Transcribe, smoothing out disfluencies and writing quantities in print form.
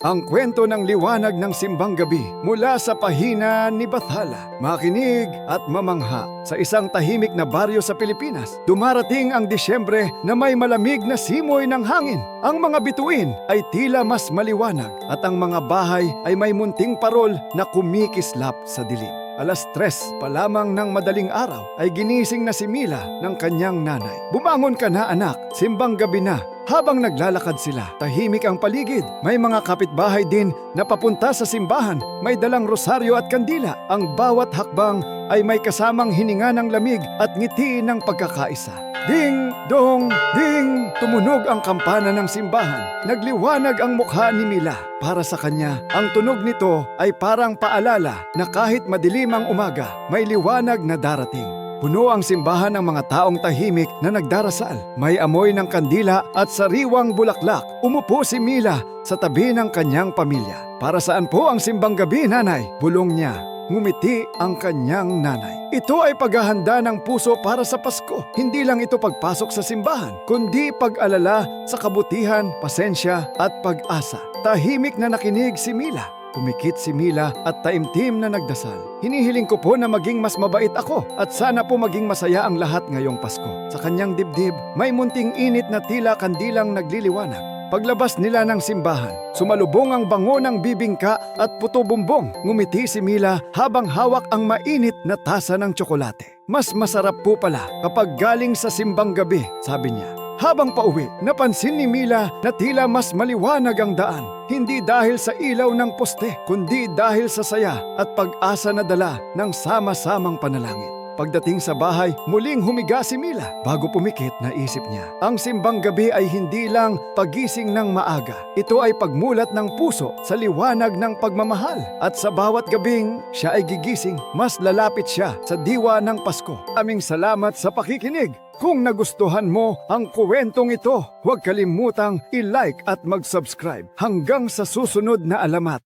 Ang kwento ng liwanag ng simbang gabi mula sa pahina ni Bathala. Makinig at mamangha. Sa isang tahimik na baryo sa Pilipinas, dumarating ang Disyembre na may malamig na simoy ng hangin. Ang mga bituin ay tila mas maliwanag at ang mga bahay ay may munting parol na kumikislap sa dilim. Alas 3 pa lamang ng madaling araw ay ginising na si Mila ng kanyang nanay. Bumangon ka na anak, simbang gabi na. Habang naglalakad sila, tahimik ang paligid. May mga kapitbahay din na papunta sa simbahan. May dalang rosaryo at kandila. Ang bawat hakbang ay may kasamang hininga ng lamig at ngiti ng pagkakaisa. Ding, dong, ding! Tumunog ang kampana ng simbahan. Nagliwanag ang mukha ni Mila. Para sa kanya, ang tunog nito ay parang paalala na kahit madilim ang umaga, may liwanag na darating. Puno ang simbahan ng mga taong tahimik na nagdarasal. May amoy ng kandila at sariwang bulaklak. Umupo si Mila sa tabi ng kanyang pamilya. Para saan po ang simbang gabi, nanay? Bulong niya. Ngumiti ang kanyang nanay. Ito ay paghahanda ng puso para sa Pasko. Hindi lang ito pagpasok sa simbahan, kundi pag-alala sa kabutihan, pasensya at pag-asa. Tahimik na nakinig si Mila. Kumikit si Mila at taimtim na nagdasal. Hinihiling ko po na maging mas mabait ako at sana po maging masaya ang lahat ngayong Pasko. Sa kanyang dibdib, may munting init na tila kandilang nagliliwanag. Paglabas nila ng simbahan, sumalubong ang bango ng bibingka at puto-bumbong. Ngumiti si Mila habang hawak ang mainit na tasa ng tsokolate. Mas masarap po pala kapag galing sa simbang gabi, sabi niya. Habang pauwi, napansin ni Mila na tila mas maliwanag ang daan. Hindi dahil sa ilaw ng poste, kundi dahil sa saya at pag-asa na dala ng sama-samang panalangin. Pagdating sa bahay, muling humiga si Mila. Bago pumikit, naisip niya, ang simbang gabi ay hindi lang pagising ng maaga. Ito ay pagmulat ng puso sa liwanag ng pagmamahal. At sa bawat gabing siya ay gigising, mas lalapit siya sa diwa ng Pasko. Aming salamat sa pakikinig. Kung nagustuhan mo ang kwentong ito, huwag kalimutang i-like at mag-subscribe. Hanggang sa susunod na alamat.